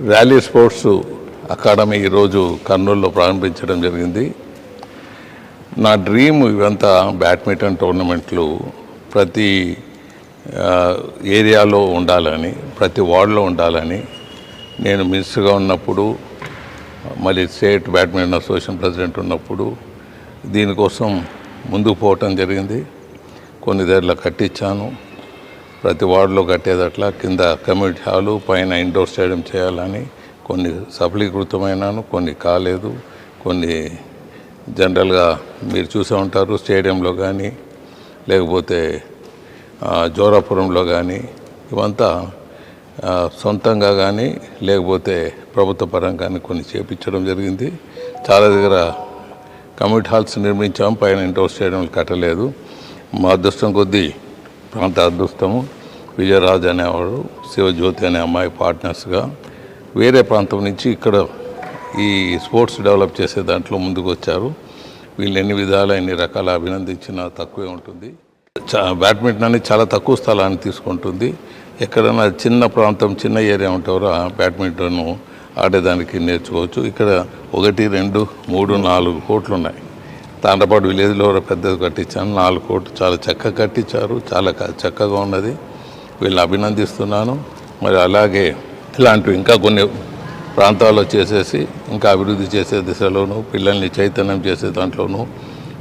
Rally sports academy ఈరోజు కర్నూలులో ప్రారంభించడం జరిగింది. నా డ్రీమ్ ఇవంతా బ్యాడ్మింటన్ టోర్నమెంట్లు ప్రతి ఏరియాలో ఉండాలని, ప్రతి వార్డులో ఉండాలని. నేను మినిస్టర్గా ఉన్నప్పుడు, మళ్ళీ స్టేట్ బ్యాడ్మింటన్ అసోసియేషన్ ప్రెసిడెంట్ ఉన్నప్పుడు దీనికోసం ముందుకు పోవటం జరిగింది. కొన్ని దగ్గరలో కట్టించాను, ప్రతి వార్డులో కట్టేదట్లా కింద కమ్యూనిటీ హాలు, పైన ఇండోర్ స్టేడియం చేయాలని. కొన్ని సఫలీకృతమైనాను, కొన్ని కాలేదు. కొన్ని జనరల్గా మీరు చూసే ఉంటారు, స్టేడియంలో కానీ లేకపోతే జోరాపురంలో కానీ ఇవంతా సొంతంగా కానీ లేకపోతే ప్రభుత్వ పరంగా కానీ కొన్ని చేపించడం జరిగింది. చాలా దగ్గర కమ్యూనిటీ హాల్స్ నిర్మించాము, పైన ఇండోర్ స్టేడియంలు కట్టలేదు. మా అదృష్టం కొద్దీ, ప్రాంత అదృష్టము, విజయరాజ్ అనేవాడు, శివజ్యోతి అనే అమ్మాయి పార్ట్నర్స్గా వేరే ప్రాంతం నుంచి ఇక్కడ ఈ స్పోర్ట్స్ డెవలప్ చేసే దాంట్లో ముందుకు వచ్చారు. వీళ్ళు ఎన్ని విధాలు ఎన్ని రకాల అభినందించినా తక్కువే ఉంటుంది. బ్యాడ్మింటన్ అనేది చాలా తక్కువ స్థలాన్ని తీసుకుంటుంది. ఎక్కడైనా చిన్న ప్రాంతం, చిన్న ఏరియా ఉంటారో బ్యాడ్మింటన్ ఆడేదానికి నేర్చుకోవచ్చు. ఇక్కడ 1, 2, 3, 4 కోట్లు ఉన్నాయి. తాండ్రపాడు విలేజ్లో పెద్దది కట్టించాను, 4 కోట్లు. చాలా చక్కగా కట్టించారు, చాలా చక్కగా ఉన్నది. వీళ్ళని అభినందిస్తున్నాను. మరి అలాగే ఇలాంటివి ఇంకా కొన్ని ప్రాంతాల్లో చేసేసి ఇంకా అభివృద్ధి చేసే దిశలోనూ, పిల్లల్ని చైతన్యం చేసే దాంట్లోనూ,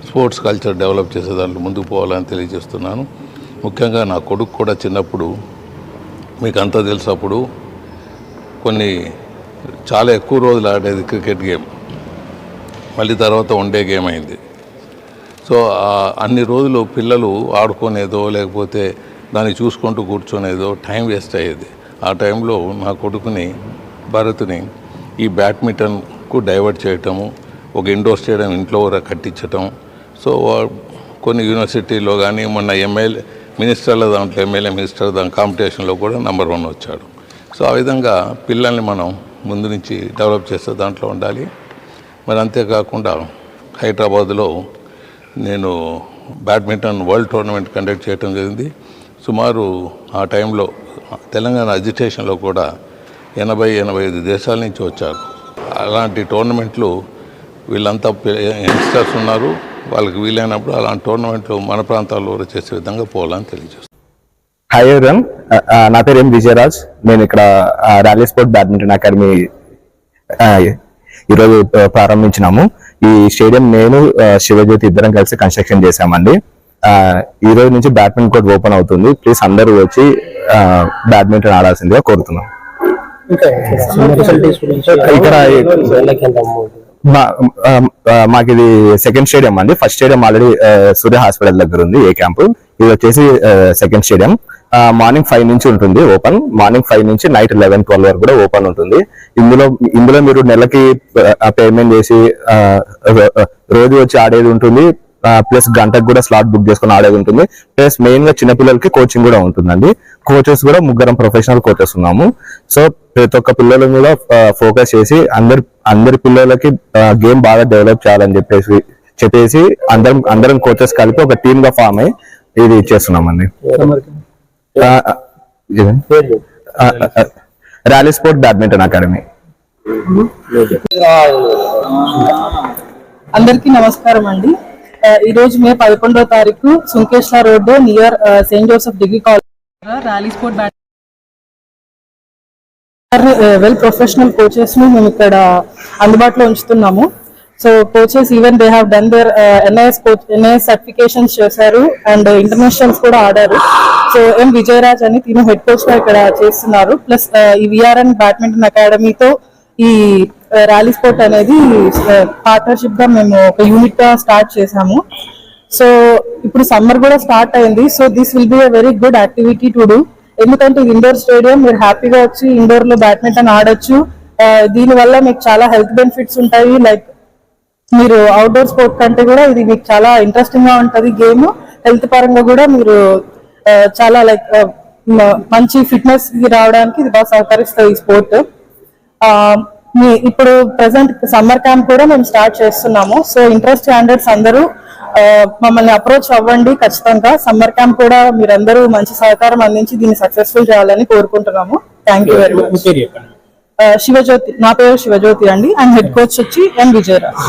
స్పోర్ట్స్ కల్చర్ డెవలప్ చేసే దాంట్లో ముందుకు పోవాలని తెలియజేస్తున్నాను. ముఖ్యంగా నా కొడుకు కూడా చిన్నప్పుడు, మీకు అంతా తెలుసు, అప్పుడు కొన్ని చాలా ఎక్కువ రోజులు ఆడేది క్రికెట్ గేమ్, మళ్ళీ తర్వాత వన్డే గేమ్ అయింది. సో అన్ని రోజులు పిల్లలు ఆడుకునేదో లేకపోతే దాన్ని చూసుకుంటూ కూర్చునేదో టైం వేస్ట్ అయ్యేది. ఆ టైంలో నా కొడుకుని భరత్ని ఈ బ్యాడ్మింటన్కు డైవర్ట్ చేయటము, ఒక ఇండోర్ స్టేడియం ఇంట్లో కట్టించటం. సో కొన్ని యూనివర్సిటీలో కానీ మొన్న మినిస్టర్ల దాంట్లో ఎమ్మెల్యే మినిస్టర్ దాని కాంపిటీషన్లో కూడా నెంబర్ 1 వచ్చాడు. సో ఆ విధంగా పిల్లల్ని మనం ముందు నుంచి డెవలప్ చేసే దాంట్లో ఉండాలి. మరి అంతేకాకుండా హైదరాబాద్లో నేను బ్యాడ్మింటన్ వరల్డ్ టోర్నమెంట్ కండక్ట్ చేయడం జరిగింది. సుమారు ఆ టైంలో తెలంగాణ అజిటేషన్లో కూడా 80-85 దేశాల నుంచి వచ్చారు. అలాంటి టోర్నమెంట్లు వీళ్ళంతా యంగ్స్టర్స్ ఉన్నారు, వాళ్ళకి వీలైనప్పుడు అలాంటి టోర్నమెంట్లు మన ప్రాంతాల్లో చేసే విధంగా పోవాలని తెలియజేస్తాను. హాయ్ ఎవరీవన్, నా పేరు విజయరాజ్. నేను ఇక్కడ ర్యాలీ స్పోర్ట్ బ్యాడ్మింటన్ అకాడమీ ఈరోజు ప్రారంభించినాము. ఈ స్టేడియం నేను శివజ్యోతి ఇద్దరం కలిసి కన్స్ట్రక్షన్ చేశామండి. ఈ రోజు నుంచి బ్యాడ్మింటన్ కోర్ట్ ఓపెన్ అవుతుంది. ప్లీజ్ అందరూ వచ్చి బ్యాడ్మింటన్ ఆడాల్సిందిగా కోరుతున్నాం. ఇక్కడ మాకు ఇది సెకండ్ స్టేడియం అండి. ఫస్ట్ స్టేడియం ఆల్రెడీ సూర్య హాస్పిటల్ దగ్గర ఉంది, ఏ క్యాంపు. ఇది వచ్చేసి సెకండ్ స్టేడియం. మార్నింగ్ 5 నుంచి ఉంటుంది ఓపెన్. మార్నింగ్ 5 నుంచి నైట్ 11-12 వరకు కూడా ఓపెన్ ఉంటుంది. ఇందులో మీరు నెలకి పేమెంట్ చేసి రోజు వచ్చి ఆడేది ఉంటుంది. ప్లస్ గంటకు కూడా స్లాట్ బుక్ చేసుకుని ఆడేది ఉంటుంది. ప్లస్ మెయిన్ గా చిన్నపిల్లలకి కోచింగ్ కూడా ఉంటుందండి. కోచెస్ కూడా 3 ప్రొఫెషనల్ కోచెస్ ఉన్నాము. సో ప్రతి ఒక్క పిల్లల మీద ఫోకస్ చేసి అందరి పిల్లలకి గేమ్ బాగా డెవలప్ చేయాలని చెప్పేసి అందరం కోచెస్ కలిపి ఒక టీమ్ గా ఫామ్ అయ్యి ఇది చేస్తున్నామండి. Rally Sport Badminton Academy. అందరికీ నమస్కారం అండి. ఈ రోజు మే 11వ తారీఖు Sunkeshwara road near Saint Joseph Degree College Rally Sport well professional coaches ని మేము ఇక్కడ అందుబాటులో ఉంచుతున్నాము. So coaches even they have done their NIS certifications చేశారు అండ్ ఇంటర్నేషనల్స్ కూడా ఆడారు. సో విజయరాజ్ అని తిను హెడ్ కోచ్ గా ఇక్కడ చేస్తున్నారు. ప్లస్ ఈ VRN బ్యాడ్మింటన్ అకాడమీతో ఈ ర్యాలీ స్పోర్ట్ అనేది పార్ట్నర్షిప్ గా మేము ఒక యూనిట్ గా స్టార్ట్ చేసాము. సో ఇప్పుడు సమ్మర్ కూడా స్టార్ట్ అయింది. So this will be a very good activity to do. ఎందుకంటే ఇది ఇండోర్ స్టేడియం, మీరు హ్యాపీగా వచ్చి ఇండోర్ లో బ్యాడ్మింటన్ ఆడొచ్చు. దీని వల్ల మీకు చాలా హెల్త్ బెనిఫిట్స్ ఉంటాయి. లైక్ మీరు అవుట్డోర్ స్పోర్ట్ కంటే కూడా ఇది మీకు చాలా ఇంట్రెస్టింగ్ గా ఉంటది. గేమ్ హెల్త్ పరంగా కూడా మీరు చాలా లైక్ మంచి ఫిట్నెస్ రావడానికి ఇది బాగా సహకరిస్తుంది ఈ స్పోర్ట్. ఇప్పుడు ప్రెసెంట్ సమ్మర్ క్యాంప్ కూడా మేము స్టార్ట్ చేస్తున్నాము. సో ఇంట్రెస్ట్ క్యాండిడేట్స్ అందరూ మమ్మల్ని అప్రోచ్ అవ్వండి. ఖచ్చితంగా సమ్మర్ క్యాంప్ కూడా మీరందరూ మంచి సహకారం అందించి దీన్ని సక్సెస్ఫుల్ చేయాలని కోరుకుంటున్నాము. Thank you very much. Sivajyothi, నా పేరు శివజ్యోతి అండి. అండ్ హెడ్ కోచ్ వచ్చి ఎన్ విజయరాజ్.